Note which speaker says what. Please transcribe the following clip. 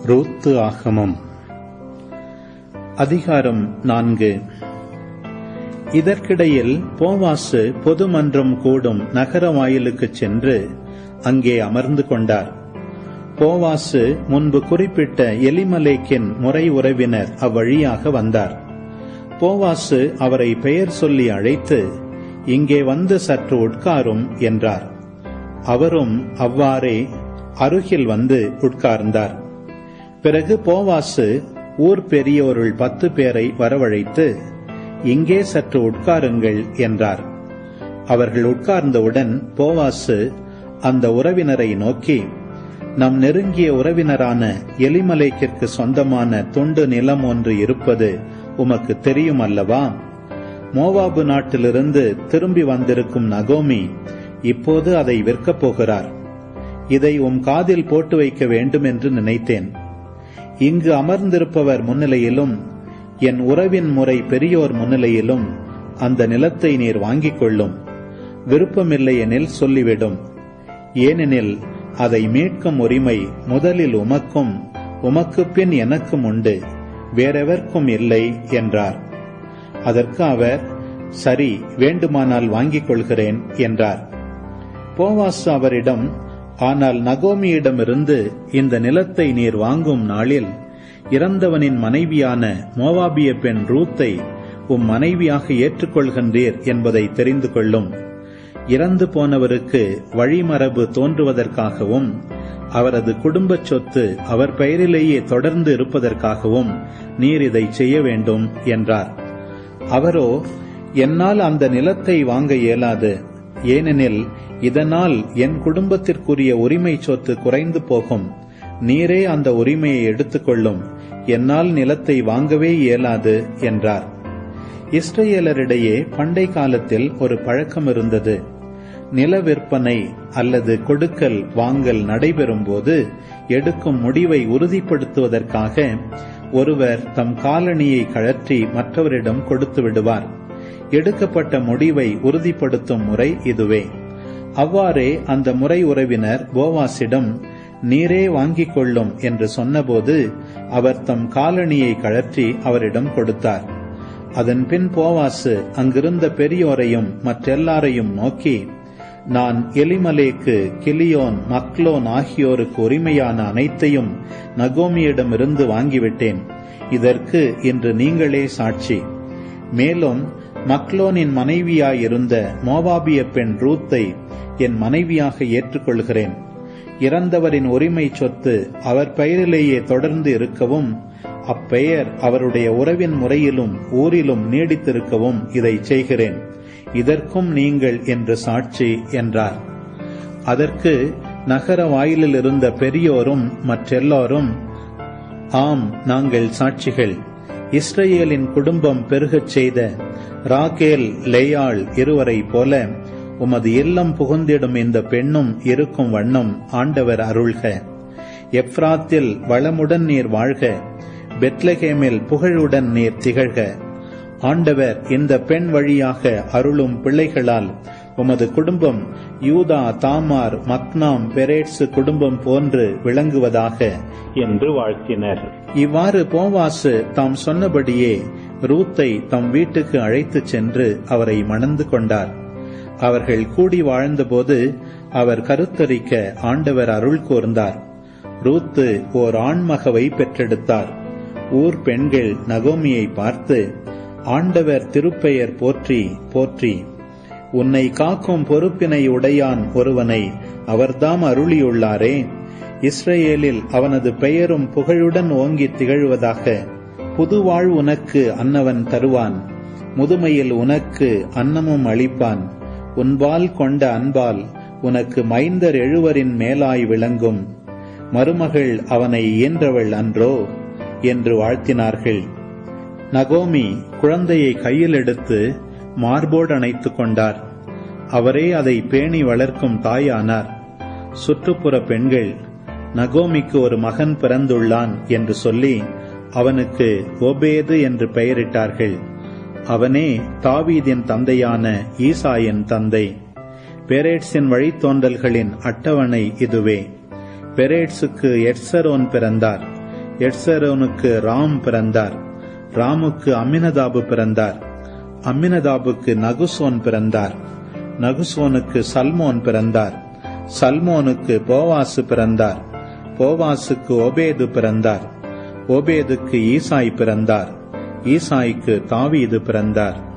Speaker 1: ரூத்து ஆகமம் அதிகாரம் 4. இதற்கிடையில் போவாசு பொதுமன்றம் கூடும் நகர வாயிலுக்குச் சென்று அங்கே அமர்ந்து கொண்டார். போவாசு முன்பு குறிப்பிட்ட எலிமலேக்கின் முறை உறவினர் அவ்வழியாக வந்தார். போவாசு அவரை பெயர் சொல்லி அழைத்து, இங்கே வந்து சற்று உட்காரும் என்றார். அவரும் அவ்வாறே அருகில் வந்து உட்கார்ந்தார். பிறகு போவாசு ஊர் பெரியோருள் 10 பேரை வரவழைத்து, இங்கே சற்று உட்காருங்கள் என்றார். அவர்கள் உட்கார்ந்தவுடன் போவாசு அந்த உறவினரை நோக்கி, நம் நெருங்கிய உறவினரான எலிமலேக்கிற்கு சொந்தமான துண்டு நிலம் ஒன்று இருப்பது உமக்கு தெரியும் அல்லவா? மோவாபு நாட்டிலிருந்து திரும்பி வந்திருக்கும் நகோமி இப்போது அதை விற்கப் போகிறார். இதை காதில் போட்டு வைக்க வேண்டும் என்று நினைத்தேன். இங்கு அமர்ந்திருப்பவர் முன்னிலையிலும் என் உறவின் முறை பெரியோர் முன்னிலையிலும் அந்த நிலத்தை நீர் வாங்கிக் கொள்ளும். விருப்பமில்லை எனில் சொல்லிவிடும். ஏனெனில் அதை மீட்கும் உரிமை முதலில் உமக்கும் உமக்கு பின் எனக்கும் உண்டு, வேறெவர்க்கும் இல்லை என்றார். அதற்கு அவர், சரி, வேண்டுமானால் வாங்கிக் கொள்கிறேன் என்றார். போவாசு அவரிடம், ஆனால் நகோமியிடமிருந்து இந்த நிலத்தை நீர் வாங்கும் நாளில் இறந்தவனின் மனைவியான மோவாபிய பெண் ரூத்தை மனைவியாக ஏற்றுக்கொள்கின்றீர் என்பதை தெரிந்து கொள்ளும். இறந்து போனவருக்கு வழிமரபு தோன்றுவதற்காகவும் அவரது குடும்ப சொத்து அவர் பெயரிலேயே தொடர்ந்து இருப்பதற்காகவும் நீர் இதை செய்ய வேண்டும் என்றார். அவரோ, என்னால் அந்த நிலத்தை வாங்க இயலாது. ஏனெனில் இதனால் என் குடும்பத்திற்குரிய உரிமை சொத்து குறைந்து போகும். நீரே அந்த உரிமையை எடுத்துக்கொள்ளும். என்னால் நிலத்தை வாங்கவே இயலாது என்றார். இஸ்ரேலரிடையே பண்டை காலத்தில் ஒரு பழக்கம் இருந்தது. நில விற்பனை அல்லது கொடுக்கல் வாங்கல் நடைபெறும் போது எடுக்கும் முடிவை உறுதிப்படுத்துவதற்காக ஒருவர் தம் காலணியை கழற்றி மற்றவரிடம் கொடுத்து விடுவார். எடுக்கப்பட்ட முடிவை உறுதிப்படுத்தும் முறை இதுவே. அவ்வாறே அந்த முறை உறவினர் போவாசிடம், நீரே வாங்கிக் கொள்ளும் என்று சொன்னபோது அவர் தம் காலணியை கழற்றி அவரிடம் கொடுத்தார். அதன் பின் போவாசு அங்கிருந்த பெரியோரையும் மற்றெல்லாரையும் நோக்கி, நான் எலிமலேக்கு, கிலியோன், மக்லோன் ஆகியோருக்கு உரிமையான அனைத்தையும் நகோமியிடமிருந்து வாங்கிவிட்டேன். இதற்கு இன்று நீங்களே சாட்சி. மேலும் மக்லோனின் மனைவியாயிருந்த மோவாபிய பெண் ரூத்தை என் மனைவியாக ஏற்றுக்கொள்கிறேன். இறந்தவரின் உரிமை சொத்து அவர் பெயரிலேயே தொடர்ந்து இருக்கவும் அப்பெயர் அவருடைய உறவின் முறையிலும் ஊரிலும் நீடித்திருக்கவும் இதை செய்கிறேன். இதற்கும் நீங்கள் என்று சாட்சி என்றார். அதற்கு நகர வாயிலில் இருந்த பெரியோரும் மற்றெல்லோரும், ஆம், நாங்கள் சாட்சிகள். இஸ்ரேலின் குடும்பம் பெருகச் செய்த ராகேல், லேயாள் இருவரை போல உமது இல்லம் புகுந்திடும் இந்த பெண்ணும் இருக்கும் வண்ணம் ஆண்டவர் அருள்க. எப்ராத்தில் வளமுடன் நீர் வாழ்க. பெத்லகேமில் புகழுடன் நீர் திகழ்க. ஆண்டவர் இந்த பெண் வழியாக அருளும் பிள்ளைகளால் உமது குடும்பம் யூதா, தாமார், மக்னாம், பெரேட்சு குடும்பம் போன்று விளங்குவதாக என்று வாழ்த்தினர். இவ்வாறு போவாசு தாம் சொன்னபடியே ரூத்தை தம் வீட்டுக்கு அழைத்துச் சென்று அவரை மணந்து கொண்டார். அவர்கள் கூடி வாழ்ந்தபோது அவர் கருத்தரிக்க ஆண்டவர் அருள் கூர்ந்தார். ரூத்து ஓர் ஆண்மகவை பெற்றெடுத்தார். ஊர் பெண்கள் நகோமியை பார்த்து, ஆண்டவர் திருப்பெயர் போற்றி போற்றி, உன்னை காக்கும் பொறுப்பினை உடையான் ஒருவனை அவர்தாம் அருளியுள்ளாரே. இஸ்ரேலில் அவனது பெயரும் புகழுடன் ஓங்கி திகழ்வதாக. புதுவாழ் உனக்கு அன்னவன் தருவான். முதுமையில் உனக்கு அன்னமும் அளிப்பான். உன்பால் கொண்ட அன்பால் உனக்கு மைந்தர் 7 மேலாய் விளங்கும். மருமகள் அவனை ஈன்றவள் அன்றோ என்று வாழ்த்தினார்கள். நகோமி குழந்தையை கையில் எடுத்து மார்போடு அணைத்துக் கொண்டார். அவரே அதை பேணி வளர்க்கும் தாயானார். சுற்றுப்புற பெண்கள், நகோமிக்கு ஒரு மகன் பிறந்துள்ளான் என்று சொல்லி அவனுக்கு ஓபேது என்று பெயரிட்டார்கள். அவனே தாவீதின் தந்தையான ஈசாயின் தந்தை. பெரேட்ஸின் வழித்தோன்றல்களின் அட்டவணை இதுவே. பெரேட்ஸுக்கு எட்சரோன் பிறந்தார். எட்சரோனுக்கு ராம் பிறந்தார். ராமுக்கு அம்மினதாபு பிறந்தார். அம்மினதாபுக்கு நகுசோன் பிறந்தார். நகுசோனுக்கு சல்மோன் பிறந்தார். சல்மோனுக்கு போவாசு பிறந்தார். போவாசுக்கு ஓபேது பிறந்தார். ஓபேதுக்கு ஈசாய் பிறந்தார். ஈசாய்க்கு தாவீது பிறந்தார்.